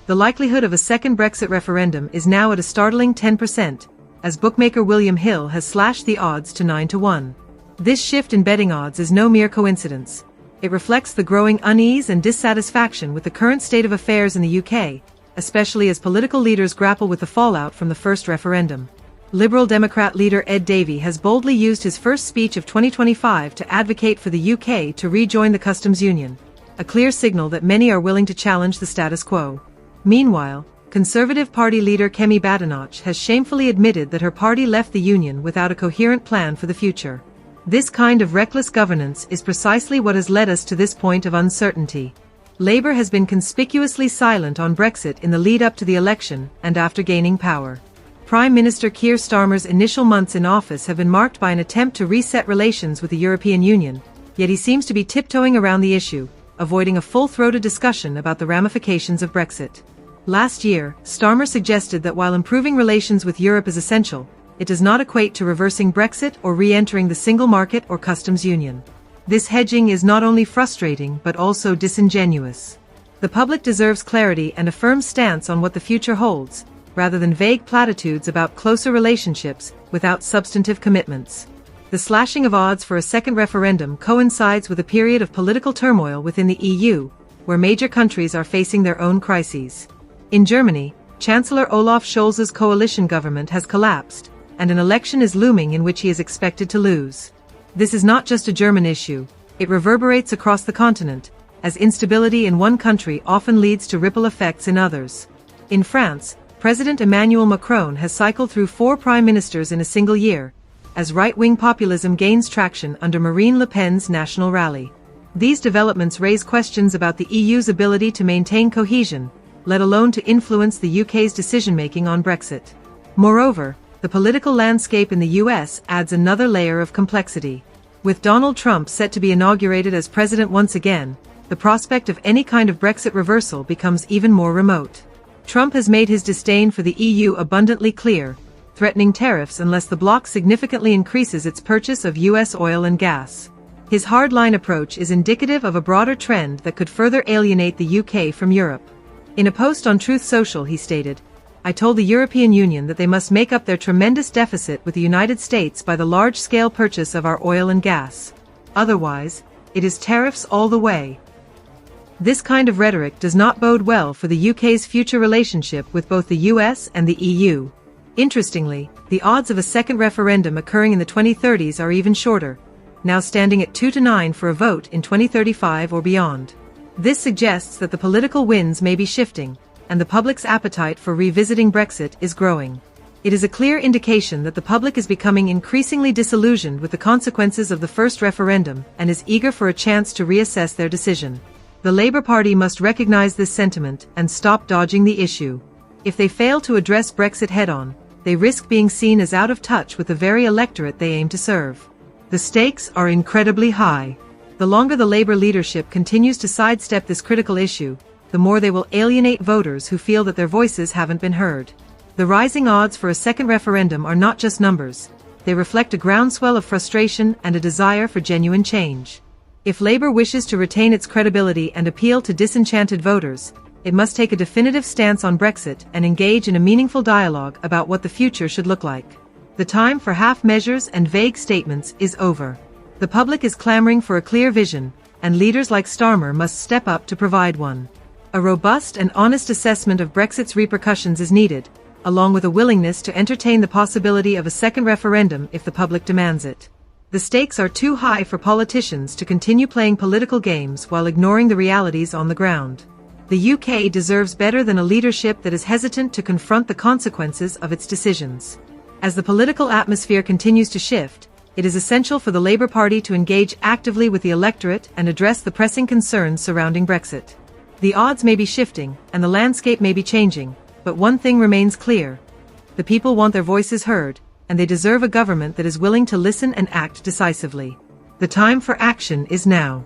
The likelihood of a second Brexit referendum is now at a startling 10%, as bookmaker William Hill has slashed the odds to 9-1. This shift in betting odds is no mere coincidence. It reflects the growing unease and dissatisfaction with the current state of affairs in the UK, especially as political leaders grapple with the fallout from the first referendum. Liberal Democrat leader Ed Davey has boldly used his first speech of 2025 to advocate for the UK to rejoin the customs union, a clear signal that many are willing to challenge the status quo. Meanwhile, Conservative Party leader Kemi Badenoch has shamefully admitted that her party left the union without a coherent plan for the future. This kind of reckless governance is precisely what has led us to this point of uncertainty. Labour has been conspicuously silent on Brexit in the lead-up to the election and after gaining power. Prime Minister Keir Starmer's initial months in office have been marked by an attempt to reset relations with the European Union, yet he seems to be tiptoeing around the issue, avoiding a full-throated discussion about the ramifications of Brexit. Last year, Starmer suggested that while improving relations with Europe is essential, it does not equate to reversing Brexit or re-entering the single market or customs union. This hedging is not only frustrating but also disingenuous. The public deserves clarity and a firm stance on what the future holds, rather than vague platitudes about closer relationships without substantive commitments. The slashing of odds for a second referendum coincides with a period of political turmoil within the EU, where major countries are facing their own crises. In Germany, Chancellor Olaf Scholz's coalition government has collapsed, and an election is looming in which he is expected to lose. This is not just a German issue, it reverberates across the continent, as instability in one country often leads to ripple effects in others. In France, President Emmanuel Macron has cycled through 4 prime ministers in a single year, as right-wing populism gains traction under Marine Le Pen's National Rally. These developments raise questions about the EU's ability to maintain cohesion, let alone to influence the UK's decision-making on Brexit. Moreover, the political landscape in the US adds another layer of complexity. With Donald Trump set to be inaugurated as president once again, the prospect of any kind of Brexit reversal becomes even more remote. Trump has made his disdain for the EU abundantly clear, threatening tariffs unless the bloc significantly increases its purchase of US oil and gas. His hardline approach is indicative of a broader trend that could further alienate the UK from Europe. In a post on Truth Social he stated, "I told the European Union that they must make up their tremendous deficit with the United States by the large-scale purchase of our oil and gas. Otherwise, it is tariffs all the way." This kind of rhetoric does not bode well for the UK's future relationship with both the US and the EU. Interestingly, the odds of a second referendum occurring in the 2030s are even shorter, now standing at 2-9 for a vote in 2035 or beyond. This suggests that the political winds may be shifting, and the public's appetite for revisiting Brexit is growing. It is a clear indication that the public is becoming increasingly disillusioned with the consequences of the first referendum and is eager for a chance to reassess their decision. The Labour Party must recognise this sentiment and stop dodging the issue. If they fail to address Brexit head-on, they risk being seen as out of touch with the very electorate they aim to serve. The stakes are incredibly high. The longer the Labour leadership continues to sidestep this critical issue, the more they will alienate voters who feel that their voices haven't been heard. The rising odds for a second referendum are not just numbers, they reflect a groundswell of frustration and a desire for genuine change. If Labour wishes to retain its credibility and appeal to disenchanted voters, it must take a definitive stance on Brexit and engage in a meaningful dialogue about what the future should look like. The time for half measures and vague statements is over. The public is clamoring for a clear vision, and leaders like Starmer must step up to provide one. A robust and honest assessment of Brexit's repercussions is needed, along with a willingness to entertain the possibility of a second referendum if the public demands it. The stakes are too high for politicians to continue playing political games while ignoring the realities on the ground. The UK deserves better than a leadership that is hesitant to confront the consequences of its decisions. As the political atmosphere continues to shift, it is essential for the Labour Party to engage actively with the electorate and address the pressing concerns surrounding Brexit. The odds may be shifting, and the landscape may be changing, but one thing remains clear. The people want their voices heard, and they deserve a government that is willing to listen and act decisively. The time for action is now.